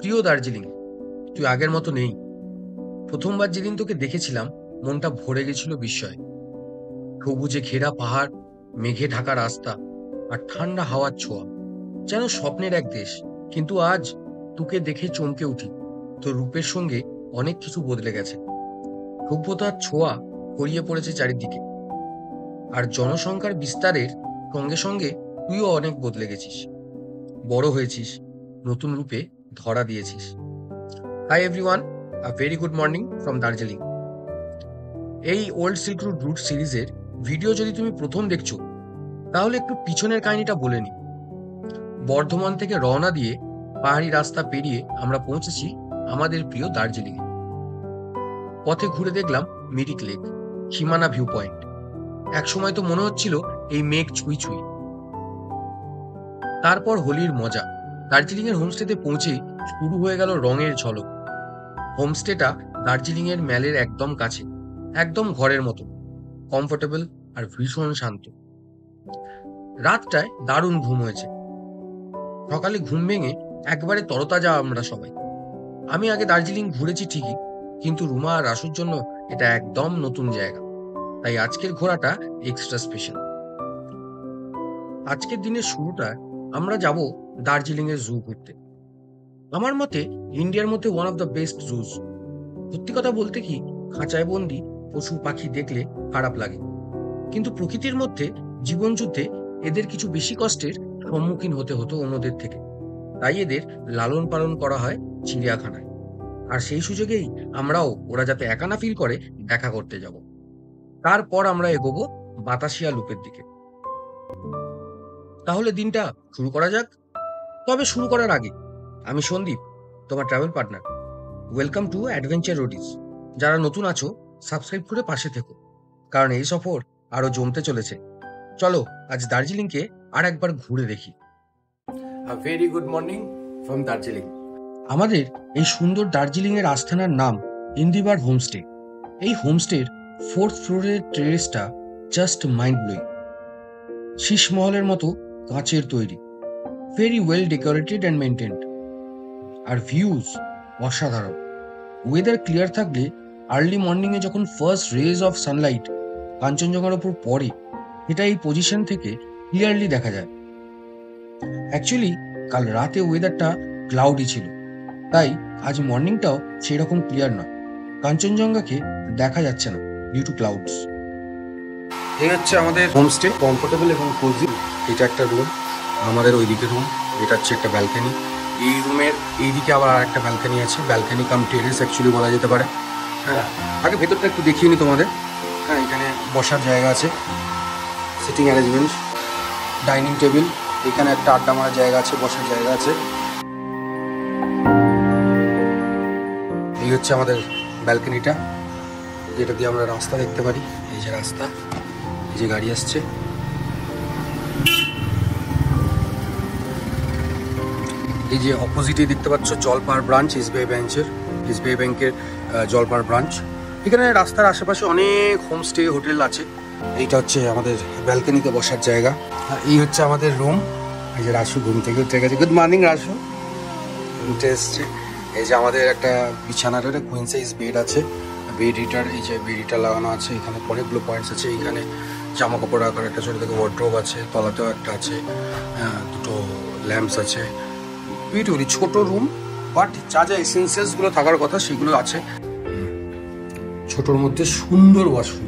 প্রিয় দার্জিলিং, তুই আগের মতো নেই। প্রথমবার যেদিন তোকে দেখেছিলাম মনটা ভরে গেছিল বিস্ময়ে। সবুজে ঘেরা পাহাড়, মেঘে ঢাকা রাস্তা আর ঠান্ডা হাওয়ার ছোঁয়া, যেন স্বপ্নের এক দেশ। কিন্তু আজ তোকে দেখে চমকে উঠি। তোর রূপের সঙ্গে অনেক কিছু বদলে গেছে। সভ্যতার ছোঁয়া ছড়িয়ে পড়েছে চারিদিকে, আর জনসংখ্যার বিস্তারের সঙ্গে সঙ্গে তুইও অনেক বদলে গেছিস। বড় হয়েছিস, নতুন রূপে ধরা দিয়েছিস। Hi everyone, a very good morning from Darjeeling. এই ওল্ড সিল্ক রুট সিরিজের ভিডিও যদি তুমি প্রথম দেখছো, তাহলে একটু পিছনের কাহিনীটা বলে নি। বর্ধমান থেকে রওনা দিয়ে পাহাড়ি রাস্তা পেরিয়ে আমরা পৌঁছেছি আমাদের প্রিয় দার্জিলিং। পথে ঘুরে দেখলাম মিরিক লেক, সীমানা ভিউ পয়েন্ট। একসময় তো মনে হচ্ছিল এই মেঘ ছুঁই ছুঁই। তারপর হোলির মজা। দার্জিলিং এর হোমস্টেতে পৌঁছেই শুরু হয়ে গেল রঙের ঝলক। হোমস্টেটা দার্জিলিং এর ম্যালের একদম কাছে, একদম ঘরের মতো, কমফোর্টেবল আর ভীষণ শান্ত। রাতটায় দারুণ ঘুম হয়েছে। সকালে ঘুম ভেঙে একবারে তরতাজা আমরা সবাই। আমি আগে দার্জিলিং ঘুরেছি ঠিকই, কিন্তু রুমা আর রাসুর জন্য এটা একদম নতুন জায়গা। তাই আজকের ঘোরাটা এক্সট্রা স্পেশাল। আজকের দিনের শুরুটা আমরা যাব দার্জিলিং এর জু ঘুরতে। আমার মতে ইন্ডিয়ার মধ্যে one of the best juice. সত্যি কথা বলতে কি, খাঁচায় বন্দি পশু পাখি দেখলে খারাপ লাগে, কিন্তু প্রকৃতির মধ্যে জীবনযুদ্ধে এদের কিছু বেশি কষ্টের সম্মুখীন হতে হতো অন্যদের থেকে। তাই এদের লালন পালন করা হয় চিড়িয়াখানায়। আর সেই সুযোগেই আমরাও ওরা যাতে একা না ফিল করে দেখা করতে যাব। তারপর আমরা এগোবো বাতাসিয়া লুপের দিকে। তাহলে দিনটা শুরু করা যাক। তবে শুরু করার আগে, আমি সন্দীপ, তোমার travel partner. Welcome to adventure Roadies. যারা নতুন আছো, সাবস্ক্রাইব করে পাশে থেকো, কারণ এই সফর আরো জমতে চলেছে। চলো আজ দার্জিলিংকে আর একবার ঘুরে দেখি। A very good morning from Darjeeling. আমাদের এই সুন্দর দার্জিলিং এর আস্থানার নাম ইন্দিবার হোমস্টে। এই হোমস্টের 4th ফ্লোরের টেরেসটা জাস্ট মাইন্ড ব্লোয়িং। শীষমহলের মতো কাঁচের তৈরি, very well decorated and maintained. আর ভিউজ অসাধারণ। ওয়েদার ক্লিয়ার থাকলে আর্লি মর্নিংয়ে যখন ফার্স্ট রেজ অফ সানলাইট কাঞ্চনজঙ্ঘার ওপর পড়ে, এটা এই পজিশন থেকে ক্লিয়ারলি দেখা যায়। অ্যাকচুয়ালি কাল রাতে ওয়েদারটা ক্লাউডি ছিল, তাই আজ মর্নিংটাও সেই রকম ক্লিয়ার নয়। কাঞ্চনজঙ্ঘাকে দেখা যাচ্ছে না ডিউ টু ক্লাউডস। এই হচ্ছে আমাদের হোমস্টে, কমফোর্টেবল এবং কোজি। এটা একটা রুম, আমাদের ওইদিকে রুম, এটা হচ্ছে একটা ব্যালকনি। এই রুমের এইদিকে আবার আর একটা ব্যালকনি আছে, ব্যালকনি কাম টেরেস অ্যাকচুয়ালি বলা যেতে পারে। হ্যাঁ, আগে ভেতরটা একটু দেখিয়ে নি তোমাদের। হ্যাঁ, এখানে বসার জায়গা আছে, সিটিং অ্যারেঞ্জমেন্ট, ডাইনিং টেবিল, এখানে একটা আড্ডা মারার জায়গা আছে, বসার জায়গা আছে। এই হচ্ছে আমাদের ব্যালকনিটা, যেটা দিয়ে আমরা রাস্তা দেখতে পারি। এই যে রাস্তা, এই যে গাড়ি আসছে। এই যে অপোজিটে দেখতে পাচ্ছ জলপাহাড় ব্রাঞ্চ, এসবিআই ব্যাংকের জলপাহাড় ব্রাঞ্চ। এখানে রাস্তার আশেপাশে অনেক হোমস্টে হোটেল আছে। এইটা হচ্ছে আমাদের ব্যালকনিতে বসার জায়গা। আর এই হচ্ছে আমাদের রুম। এই যে রাসু ঘুম থেকে উঠে গেছে। গুড মর্নিং রাসু, উঠে এসছে। এই যে আমাদের একটা বিছানার একটা কুইন সাইজ বেড আছে, বেড হিটার, এই যে বেড হিটার লাগানো আছে। এখানে অনেকগুলো পয়েন্টস আছে। এখানে জামা কাপড় রাখার একটা ছোটো থেকে ওয়ার্ড্রোব আছে, তলাতেও একটা আছে, দুটো ল্যাম্পস আছে। বিউটিফুলি ছোট রুম, বাট যা যা এসেন্সিয়ালসগুলো থাকার কথা সেগুলো আছে। ছোটোর মধ্যে সুন্দর ওয়াশরুম,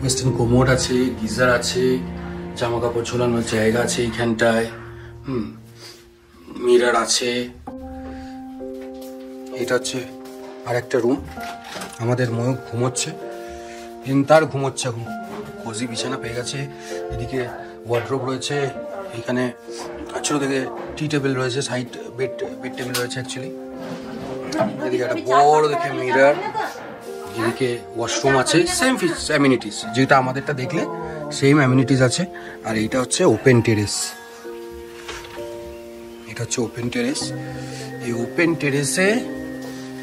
ওয়েস্টার্ন কোমোড আছে, গিজার আছে, জামা কাপড় ঝোলানোর জায়গা আছে এইখানটায়, মিরর আছে। এটা হচ্ছে আর একটা রুম। আমাদের ময়ূক ঘুমোচ্ছে, তার ঘুমোচ্ছে এখন। কোজি বিছানা পেয়ে গেছে। এদিকে ওয়ার্ড্রোব রয়েছে, এখানে ছোটো থেকে টি টেবিল রয়েছে, সাইড বেড টেবিল রয়েছে অ্যাকচুয়ালি। এদিকে একটা বড় দেখে মিরর, এদিকে ওয়াশরুম আছে, সেম অ্যামিনিটিস যেটা আমাদেরটা দেখলে সেম অ্যামিনিটিস আছে। আর এইটা হচ্ছে ওপেন টেরেস। এটা হচ্ছে ওপেন টেরেস। এই ওপেন টেরেসে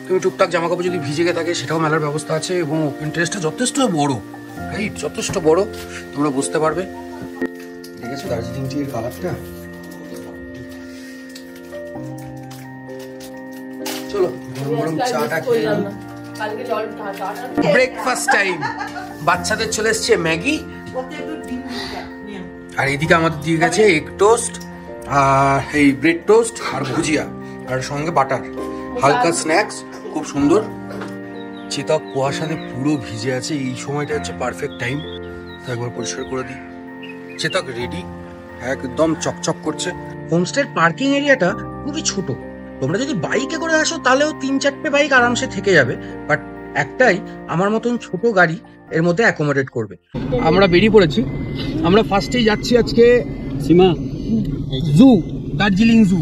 তুমি টুকটাক জামা কাপড় যদি ভিজে গিয়ে থাকে সেটাও মেলার ব্যবস্থা আছে। এবং ওপেন টেরেসটা যথেষ্ট বড়, রাইট, যথেষ্ট বড়, তোমরা বুঝতে পারবে। দেখেছো দার্জিলিং টির কালারটা? চলো গরম গরম চাটা খেয়ে ব্রেকফাস্ট টাইম। বাচ্চাদের চলে এসছে ম্যাগি, আর এইদিকে আমাদের দিয়ে গেছে এগ টোস্ট আর এই ব্রেড টোস্ট আর ভুজিয়া আর সঙ্গে বাটার, হালকা স্ন্যাক্স, খুব সুন্দর। চেতক কুয়াশাতে পুরো ভিজে আছে, এই সময়টা হচ্ছে পারফেক্ট টাইম। তো একবার পরিষ্কার করে দিই। চেতক রেডি, একদম চকচক করছে। হোমস্টের পার্কিং এরিয়াটা খুবই ছোট। তোমরা যদি বাইকে করে আসো তাহলেও 3-4টে বাইক আরামসে থেকে যাবে, বাট একটাই আমার মতন ছোট গাড়ি এর মধ্যে অ্যাকোমোডেট করবে। আমরা বেরিয়ে পড়েছি। আমরা ফার্স্টেই যাচ্ছি আজকে সীমা জু, দার্জিলিং জু।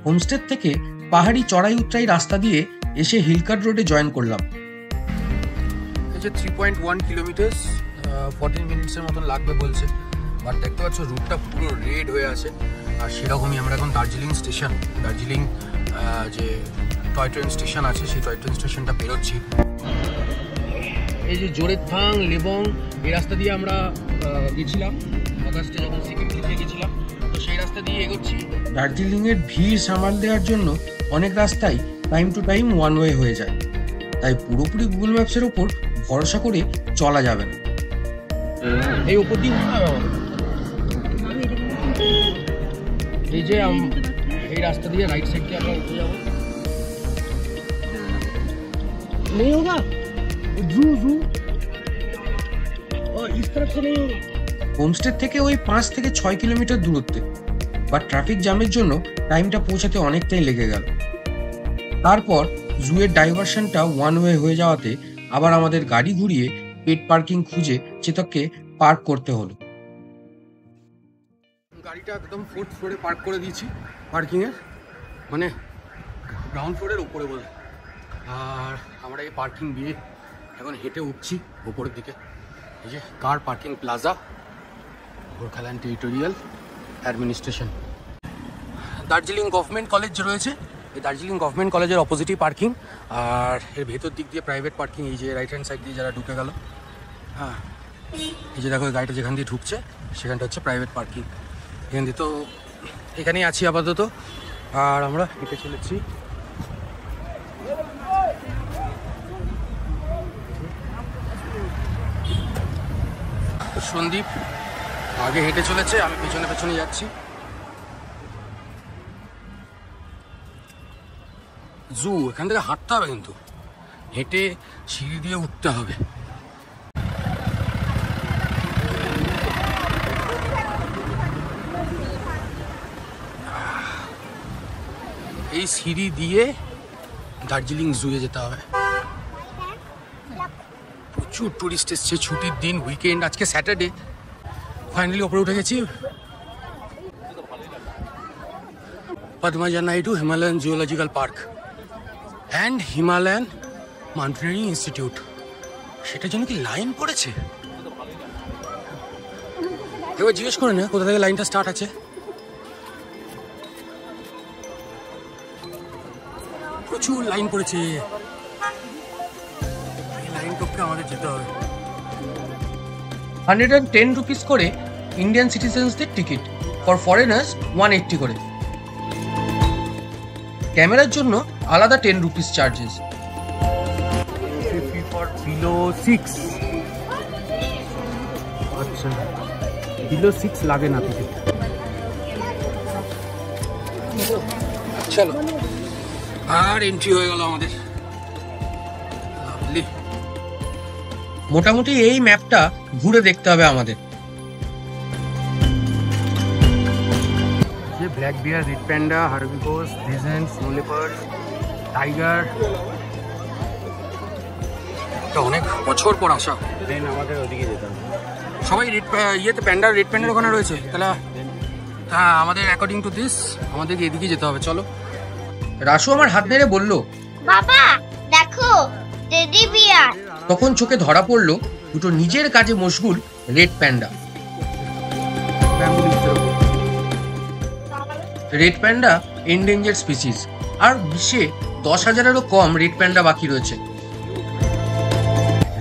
হোমস্টে থেকে পাহাড়ি চড়াই উতরাই রাস্তা দিয়ে এসে হিলকাট রোডে জয়েন করলাম। এই যে 3.1 কিলোমিটার, 14 মিনিটসের মতন লাগবে বলছে, বাট দেখতে পাচ্ছ রুটটা পুরো রেড হয়ে আছে। আর সেরকমই আমরা এখন দার্জিলিং স্টেশন, দার্জিলিং যে টয় ট্রেন স্টেশন আছে সেই টয় ট্রেন স্টেশনটা পেরোচ্ছি। এই যে জোরেথাং, লেবং, এই রাস্তা দিয়ে আমরা গেছিলাম অগাস্টে যখন সিকিম থেকে গেছিলাম, তো সেই রাস্তা দিয়ে এগোচ্ছি। দার্জিলিংয়ের ভিড় সামাল দেওয়ার জন্য অনেক রাস্তাই time to time one way হয়ে যায়, তাই পুরোপুরি গুগল ম্যাপসের ওপর ভরসা করে চলা যাবে না। এই উপর দিয়ে এই যে এই রাস্তা দিয়ে রাইট সাইড দিয়ে আমরা উঠে যাবো। नहीं होगा जू जू और इस तरफ से नहीं होगा। হোমস্টে থেকে ওই 5 থেকে 6 কিলোমিটার দূরত্বে, বাট ট্রাফিক জ্যামের জন্য টাইমটা পৌঁছাতে অনেকটাই লেগে গেল। তারপর জুয়ের ডাইভারশনটা ওয়ান ওয়ে হয়ে যাওয়াতে আবার আমাদের গাড়ি ঘুরিয়ে পেট পার্কিং খুঁজে চেতককে পার্ক করতে হলো। গাড়িটা একদম 4th ফ্লোরে পার্ক করে দিয়েছি, পার্কিংয়ের মানে গ্রাউন্ড ফ্লোরের উপরে বলে। আর আমরা এই পার্কিং দিয়ে এখন হেঁটে উঠছি উপরের দিকে। এই যে car parking plaza, Gorkhaland territorial administration. Darjeeling government college রয়েছে, এই দার্জিলিং গভর্নমেন্ট কলেজের অপোজিটই পার্কিং। আর এর ভেতর দিক দিয়ে প্রাইভেট পার্কিং, এই যে রাইট হ্যান্ড সাইড দিয়ে যারা ঢুকে গেল, হ্যাঁ এই যে দেখো গাড়িটা যেখান দিয়ে ঢুকছে সেখানটা হচ্ছে প্রাইভেট পার্কিং। এখান দিয়ে তো এখানেই আছি আপাতত। আর আমরা হেঁটে চলেছি সন্দীপ আগে হেঁটে চলেছে, আমি পেছনে পেছনে যাচ্ছি। জু এখান থেকে হাঁটতে হবে, কিন্তু হেঁটে সিঁড়ি দিয়ে উঠতে হবে। এই সিঁড়ি দিয়ে দার্জিলিং জুয়ে যেতে হবে। প্রচুর টুরিস্ট এসছে, ছুটির দিন, উইকেন্ড, আজকে স্যাটারডে। ফাইনালি ওপরে উঠে গেছি। Padmaja Naidu Himalayan geological park and Himalayan mountaineering institute. সেটার জন্য কি লাইন পড়েছে? এবার জিজ্ঞেস করে না কোথা থেকে লাইনটা স্টার্ট আছে। প্রচুর লাইন পড়েছে, এই লাইন টপকে আমাদের যেতে হবে। 110 রুপিস করে ইন্ডিয়ান সিটিজেন্সদের টিকিট, ফর ফরেনার্স 180 করে। ক্যামেরার জন্য আলাদা 10 রুপিস চার্জেস। বিলো 6, আচ্ছা বিলো 6 লাগে না টিকিট। চলো, আর এন্ট্রি হয়ে গেল আমাদের। লাভলি। মোটামুটি এই ম্যাপটা ঘুরে দেখতে হবে আমাদের। যে black bear, red panda, herbivores, ভিজেন্ট, স্নো লেপার্ড, টাইগার। এটা অনেক বছর পর আসা। আমাদের ওদিকে যেতে হবে। সবাই রেড ইয়েতে প্যান্ডার, রেড প্যান্ডার ওখানে রয়েছে। তাহলে হ্যাঁ, আমাদের অ্যাকর্ডিং টু দিস আমাদেরকে এদিকে যেতে হবে। চলো। রাসু আমার হাত ধরে বলল, বাবা দেখো টেডি বিয়ার। তখন চোখে ধরা পড়লো দুটো নিজের কাজে মশগুল red panda. Red panda endangered species, আর বিশ্বে 10,000-এরও কম রেড প্যান্ডা বাকি রয়েছে।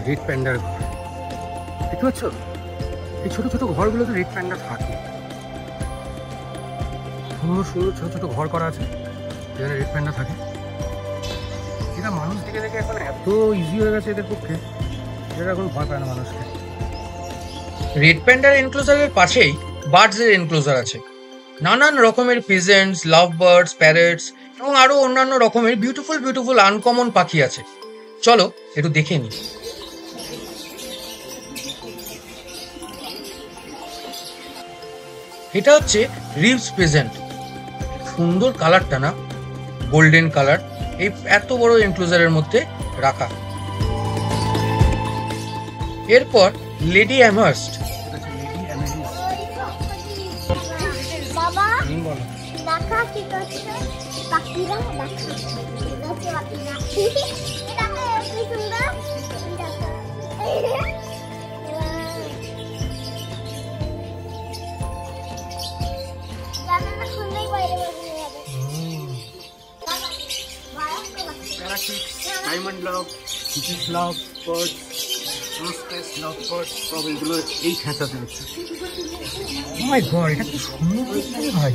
রেড প্যান্ডার ঘর দেখতে পাচ্ছ? এই ছোট ছোট ঘরগুলোতে রেড প্যান্ডা থাকে। সুন্দর সুন্দর ছোট ছোট ঘর করা আছে, এখানে রেড প্যান্ডা থাকে। এটা মানুষ দেখে দেখে এখন এত ইজি হয়ে গেছে এদের পক্ষে, এটা এখন ভয় পায় না মানুষকে। রেড প্যান্ডার এনক্লোজারের পাশেই বার্ডসের এনক্লোজার আছে। নানান রকমের পিজেন্টস, লাভ বার্ডস, প্যারেটস এবং আরো অন্যান্য রকমের বিউটিফুল বিউটিফুল আনকমন পাখি আছে। চলো একটু দেখে নিই। এটা হচ্ছে রিভস পিজেন্ট। সুন্দর কালারটা না, গোল্ডেন কালার, এই এত বড় এনক্লোজারের মধ্যে রাখা। এরপর লেডি অ্যামার্স্ট। বাবা বলো। দেখা কি করছে পাখিরা, দেখা কি করছে পাখিরা। দেখো কি সুন্দর, দেখো জানালা খুললেই বাইরে বেরিয়ে যাবে। ডায়মন্ড লাভ, চিচিস লাভ বার্ড, রোস্টেস লাভ বার্ড, সব এগুলো এই খাঁচাতে হচ্ছে। ও মাই গড, এটা কি সুন্দর দেখতে ভাই।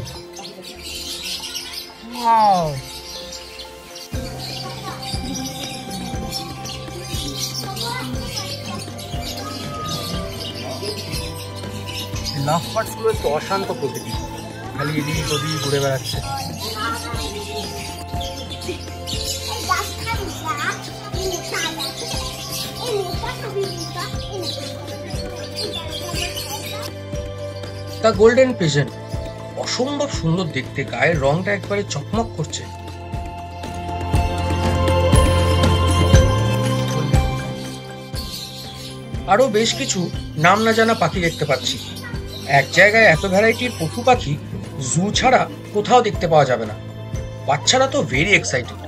ওয়াও, লাভ বার্ডস গুলো একটু অশান্ত প্রকৃতি, খালি এদিক ওদিক ঘুরে বেড়াচ্ছে। দ্য গোল্ডেন পিজেন্ট অসম্ভব সুন্দর দেখতে, গায়ের রংটা একবারে চকমক করছে। আরো বেশ কিছু নাম না জানা পাখি দেখতে পাচ্ছি। এক জায়গায় এত ভ্যারাইটির পশু পাখি জু ছাড়া কোথাও দেখতে পাওয়া যাবে না। বাচ্চারা তো ভেরি এক্সাইটেড।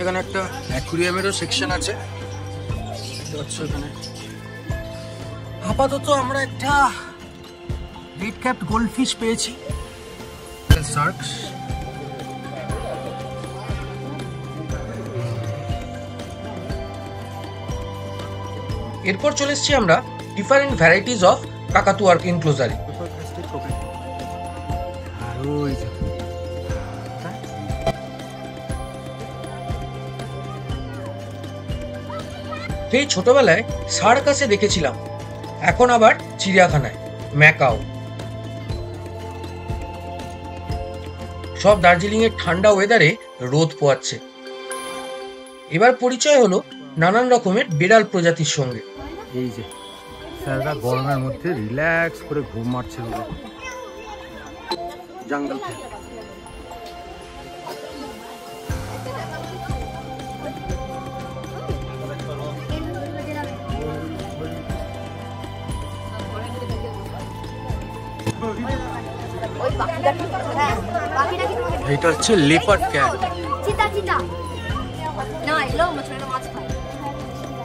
এখানে একটা অ্যাকুরিয়ামেরও সেকশন আছে। এখানে আপাতত আমরা একটা রেড ক্যাপড গোল্ডফিশ পেয়েছি, শার্কস। এরপর চলে এসেছি আমরা ডিফারেন্ট ভ্যারাইটিস অফ কাকাতুয়ার এনক্লোজারে। সেই ছোটবেলায় সার্কাসে দেখেছিলাম, এখন আবার চিড়িয়াখানায়, ম্যাকাও। সব দার্জিলিং এর ঠান্ডা ওয়েদারে রোদ পোয়াচ্ছে। এবার পরিচয় হলো নানান রকমের বিড়াল প্রজাতির সঙ্গে। এই যে স্যাররা গরমের মধ্যে রিল্যাক্স করে ঘুম মারছে জঙ্গল। এটা হচ্ছে লেপার্ড ক্যাট। চিতা চিতা না, এগুলো মাছ খায়।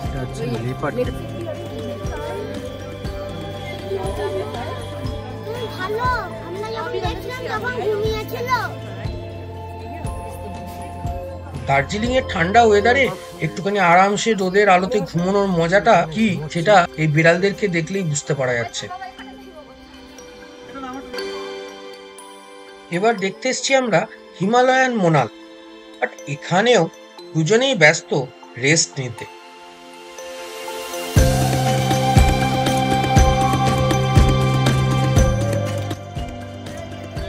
এটা হচ্ছে লেপার্ড ক্যাট। ভালো, আমরা যখন দেখছিলাম তখন ঘুমিয়েছিল। দার্জিলিং এর ঠান্ডা ওয়েদারে একটুখানি আরামসে রোদের আলোতে ঘুমানোর মজাটা কি, সেটা এই বিড়ালদেরকে দেখলেই বুঝতে পারা যাচ্ছে। এবার দেখতে এসছি আমরা হিমালয়ান মোনাল, বাট এখানেও দুজনেই ব্যস্ত রেস্ট নিতে।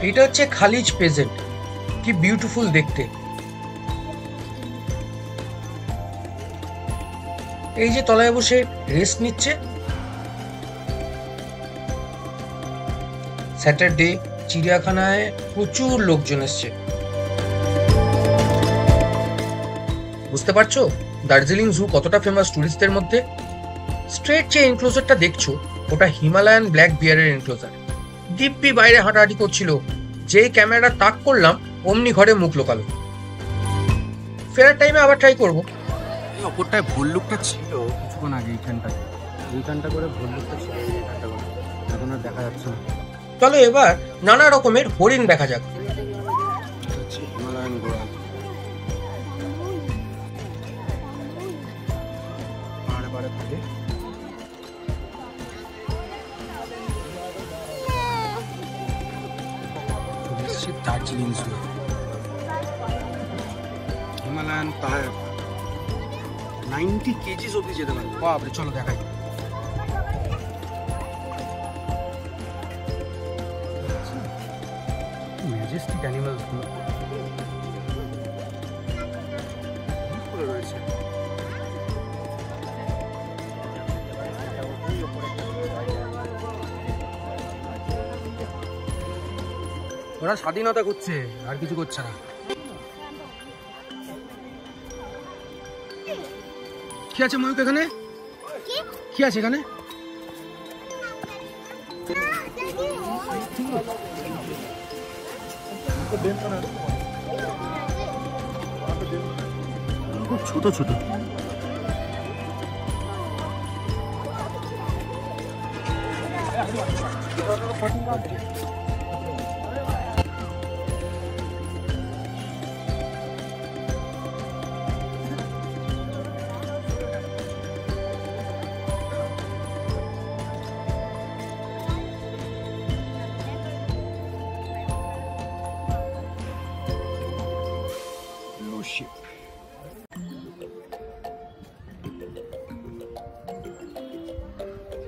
এটা হচ্ছে খালিজ পেজেন্ট, কি বিউটিফুল দেখতে। এই যে তলায় বসে রেস্ট নিচ্ছে। স্যাটারডে চিড়িয়াখানায় প্রচুর লোকজন এসছে। বুঝতে পারছো দার্জিলিং জু কতটা ফেমাস টুরিস্টদের মধ্যে। স্ট্রেট যে এনক্লোজারটা দেখছো ওটা হিমালয়ান ব্ল্যাক বিয়ারের এনক্লোজার। দিব্যি বাইরে হাঁটাহাঁটি করছিল, যেই ক্যামেরা তাক করলাম অমনি ঘরে মুখ লোকালো। ফেরার টাইমে আবার ট্রাই করবো। এই অপরটায় ভল্লুকটা ছিল কিছুক্ষণ আগে, এইখানটা করে ভল্লুকটা ছিল, এইখানটা করে এখন আর দেখা যাচ্ছে না। চলো এবার নানা রকমের হরিণ দেখা যাক। হিমালয়ান গোড়াল। দার্জিলিং জু, হিমালয়ান পাহাড় 90 কেজিস অব্দি যেতে পারে। বাপরে, চলো দেখাই। ম্যাজেস্টিক অ্যানিমালস রয়েছে। ওরা স্বাধীনতা করছে, আর কিছু করছে না। কি আছে ময়ূক এখানে? কি আছে এখানে? খুব ছোট ছোট।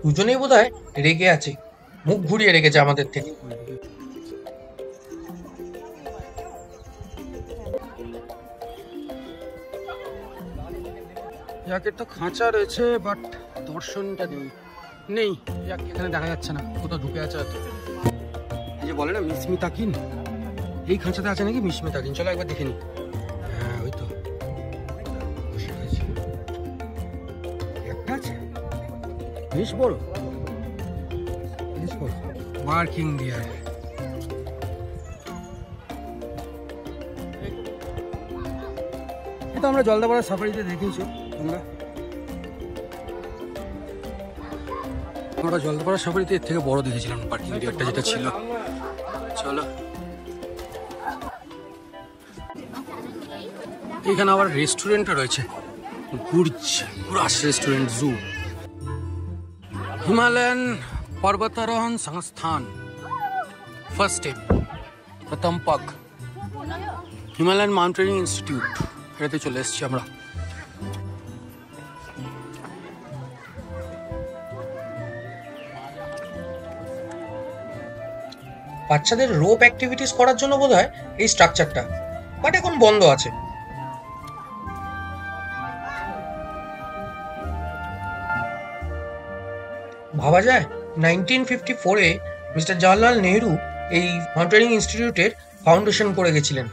দুজনেই বোধহয় রেগে আছে, মুখ ঘুরিয়ে রেখেছে আমাদের থেকে। জ্যাকেটটা খাঁচা রয়েছে, বাট দর্শনটা নেই। এখানে দেখা যাচ্ছে না, কোথাও ঢুকে আছে হয়তো। এই যে বলে না মিসমিতাকিন, এই খাঁচাতে আছে নাকি মিসমিতাকিন। চলো একবার দেখে নি। হ্যাঁ, ওই তো একটা আছে, বেশ বড়, বেশ বড় ওয়ার্কিং ডিয়ার। এটা আমরা জলদাপাড়া সাফারিতে দেখেছি। আমরা জলদাপাড়া সাফারিতে এর থেকে বড় দেখেছিলাম পার্কিং এরিয়াটা যেটা ছিল। চলো, এখানে আবার রেস্টুরেন্টও রয়েছে, গুরাস রেস্টুরেন্ট জু। হিমালয়ান पर्वतारोहण संस्थान फर्स्ट स्टेप प्रथम पग हिमालयन माउंटेनिंग इंस्टीट्यूट এটাতে চলে এসেছি আমরা। বাচ্চাদের রোপ অ্যাক্টিভিটিস করার জন্য বোধহয় এই স্ট্রাকচারটা, বাট এখন বন্ধ আছে। ভাবা যায় 1954-এ মিস্টার জওহরলাল নেহরু এই মাউন্টেনিং ইনস্টিটিউটের ফাউন্ডেশন করে গেছিলেন।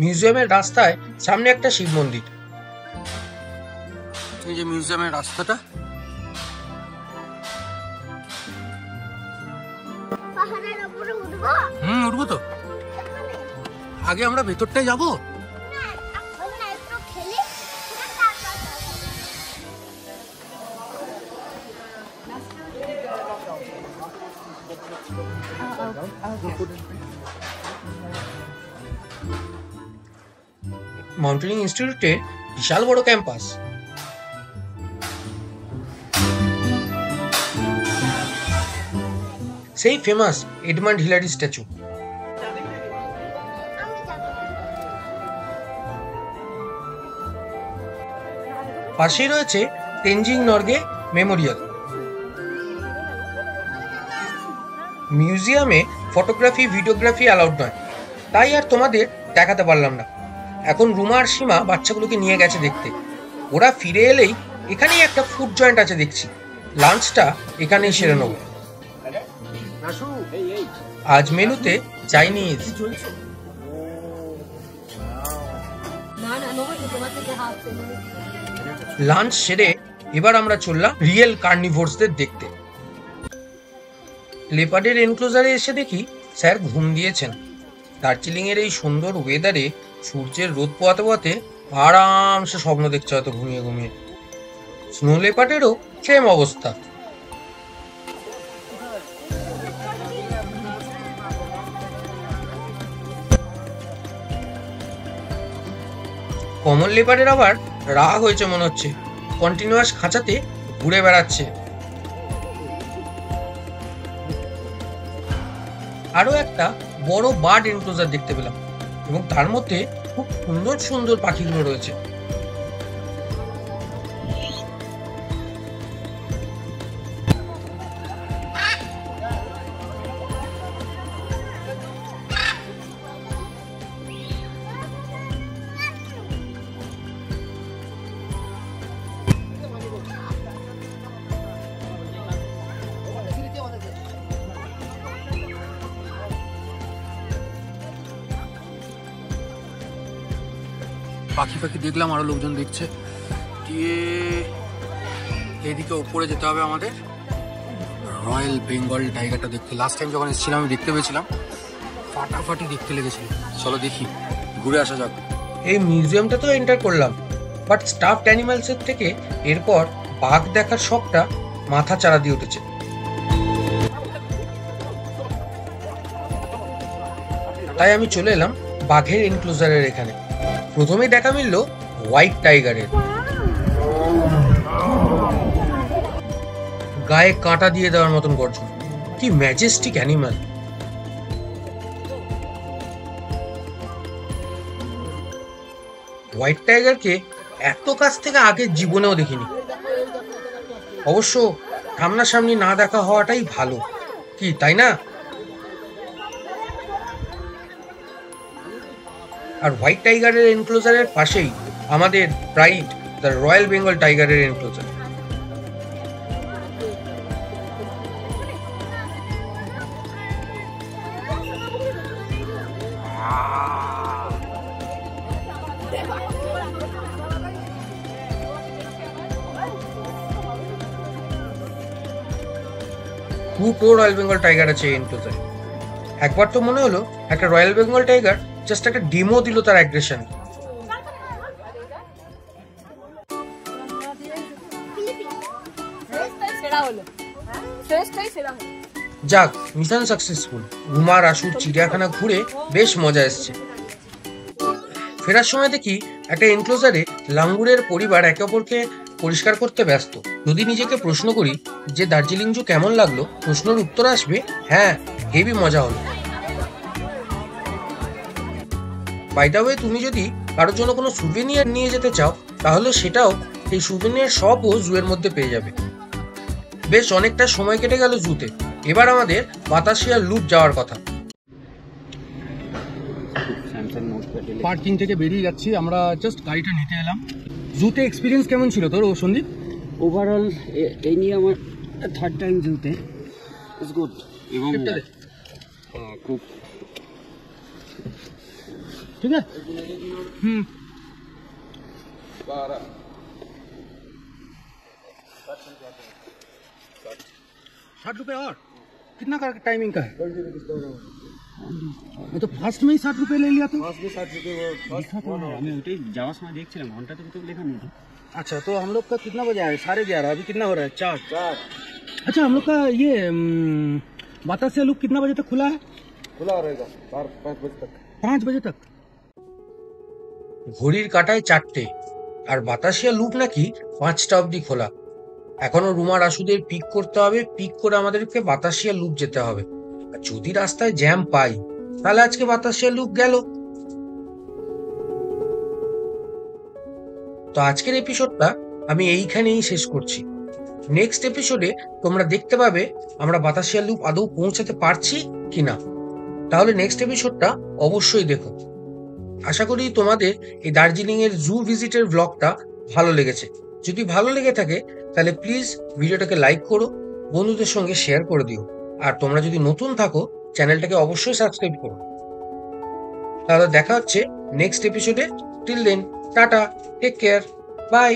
মিউজিয়ামের রাস্তায় সামনে একটা শিব মন্দির। এই যে মিউজিয়ামের রাস্তাটা, উঠবো তো। আগে আমরা ভেতরটায় যাবো। মাউন্টেনিং ইনস্টিটিউটের বিশাল বড় ক্যাম্পাস। সেই ফেমাস এডমান্ড হিলারি স্ট্যাচু। পাশেই রয়েছে তেনজিং নরগে মেমোরিয়াল। মিউজিয়ামে ফটোগ্রাফি ভিডিওগ্রাফি অ্যালাউড নয়, তাই আর তোমাদের দেখাতে পারলাম না। এখন রুমা আর সীমা বাচ্চাগুলোকে নিয়ে গেছে দেখতে। ওরা ফিরে এলেই এখানেই একটা ফুড জয়েন্ট আছে দেখছি, লাঞ্চটা এখানেই সেরে নেব। আজ মেনুতে চাইনিজ। লাঞ্চ সেরে এবার আমরা চললাম রিয়েল কার্নিভোরসদের দেখতে। লেপার্ডের এনক্লোজারে এসে দেখি স্যার ঘুম দিয়েছেন। দার্জিলিং এর এই সুন্দর ওয়েদারে সূর্যের রোদ পোয়াতে পোয়াতে আরামসে স্বপ্ন দেখছে হয়তো ঘুমিয়ে ঘুমিয়ে। স্নো লেপার্ডেরও সেম অবস্থা। কমন লেপারের আবার রাগ হয়েছে মনে হচ্ছে, কন্টিনিউয়াস খাঁচাতে ঘুরে বেড়াচ্ছে। আরো একটা বড় বার্ড এনক্লোজার দেখতে পেলাম এবং তার মধ্যে খুব সুন্দর সুন্দর পাখিগুলো রয়েছে। পাখি দেখলাম, আরো লোকজন দেখছে। দিয়ে এদিকে উপরে যেতে হবে আমাদের, রয়্যাল বেঙ্গল টাইগারটা দেখতে। লাস্ট টাইম যখন এসেছিলাম আমি দেখতে পেয়েছিলাম, ফাটাফাটি দেখতে লেগেছিল। চলো দেখি, ঘুরে আসা যাক। এই মিউজিয়ামটা তো এন্টার করলাম, বাট স্টাফড অ্যানিমালসের থেকে এরপর বাঘ দেখার শখটা মাথা চাড়া দিয়ে উঠেছে। তাই আমি চলে এলাম বাঘের এনক্লোজারের এখানে। প্রথমেই দেখা মিলল হোয়াইট টাইগারের। গায়ে কাঁটা দিয়ে দেওয়ার মতন গর্জন, কি ম্যাজেস্টিক অ্যানিমাল। হোয়াইট টাইগারকে এত কাছ থেকে আগে জীবনেও দেখিনি। অবশ্য সামনাসামনি না দেখা হওয়াটাই ভালো, কি তাই না? আর হোয়াইট টাইগারের এনক্লোজারের পাশেই আমাদের প্রাইড দ্য রয়্যাল বেঙ্গল টাইগারের এনক্লোজার। দুটো রয়্যাল বেঙ্গল টাইগার আছে এই এনক্লোজারে। একবার তো মনে হলো একটা রয়্যাল বেঙ্গল টাইগার জাস্ট একটা ডেমো দিল তার অ্যাগ্রেশন। যাক, মিশন সাকসেসফুল। রুমার আশুর চিড়িয়াখানা ঘুরে বেশ মজা এসছে। ফেরার সময় দেখি একটা এনক্লোজারে লাঙ্গুরের পরিবার একে অপরকে পরিষ্কার করতে ব্যস্ত। যদি নিজেকে প্রশ্ন করি যে দার্জিলিং জু কেমন লাগলো, প্রশ্নের উত্তর আসবে হ্যাঁ, হেভি মজা হলো। বাই দ্য ওয়ে, তুমি যদি কারোর জন্য কোনো সুভেনিয়ার নিয়ে যেতে চাও, তাহলে সেটাও এই সুভেনিয়ার শপও জুয়ের মধ্যে পেয়ে যাবে। বেশ অনেকটা সময় কেটে গেল জুতে। এবার আমাদের বাতাসিয়া লুপ যাওয়ার কথা। পার্কিং থেকে বেরিয়ে যাচ্ছি, আমরা জাস্ট গাড়িটা নিতে এলাম। জুতে এক্সপিরিয়েন্স কেমন ছিল তোর সন্দীপ? ওভারঅল এই নিয়ে আমার থার্ড টাইম জুতে, ইটস গুড। এবং খুব ठीक है। 60 रुपए और कितना का टाइमिंग का है? मैं तो फास्ट में ही 60 रुपए ले लिया था। আমি ওইটাই যাওয়ার সময় দেখছিলাম, ঘন্টাতে তো লেখা নেই। अच्छा, तो हम लोग का कितना बजे आया? 11:30। अभी कितना हो रहा है? 4। अच्छा, हम लोग का ये बातासिया लूप कितना बजे तक खुला है? खुला रहेगा 4-5 बजे तक। 5 बजे तक। ঘড়ির কাঁটায় 4টে, আর বাতাসিয়া লুপ নাকি 5টা অবধি খোলা। এখনো রুমার আশুদের পিক করতে হবে, পিক করে আমাদেরকে বাতাসিয়া লুপ যেতে হবে। আর যদি রাস্তায় জ্যাম পাই, তাহলে আজকে বাতাসিয়া লুপ গেল। তো আজকের এপিসোডটা আমি এইখানেই শেষ করছি। নেক্সট এপিসোডে তোমরা দেখতে পাবে আমরা বাতাসিয়া লুপ আদৌ পৌঁছাতে পারছি কিনা। তাহলে নেক্সট এপিসোডটা অবশ্যই দেখো। আশা করি তোমাদের এই দার্জিলিং এর জু ভিজিটের ব্লগটা ভালো লেগেছে। যদি ভালো লেগে থাকে তাহলে প্লিজ ভিডিওটাকে লাইক করো, বন্ধুদের সঙ্গে শেয়ার করে দিও। আর তোমরা যদি নতুন থাকো, চ্যানেলটাকে অবশ্যই সাবস্ক্রাইব করো। তাহলে দেখা হচ্ছে নেক্সট এপিসোডে। Till then, tata, take care, by.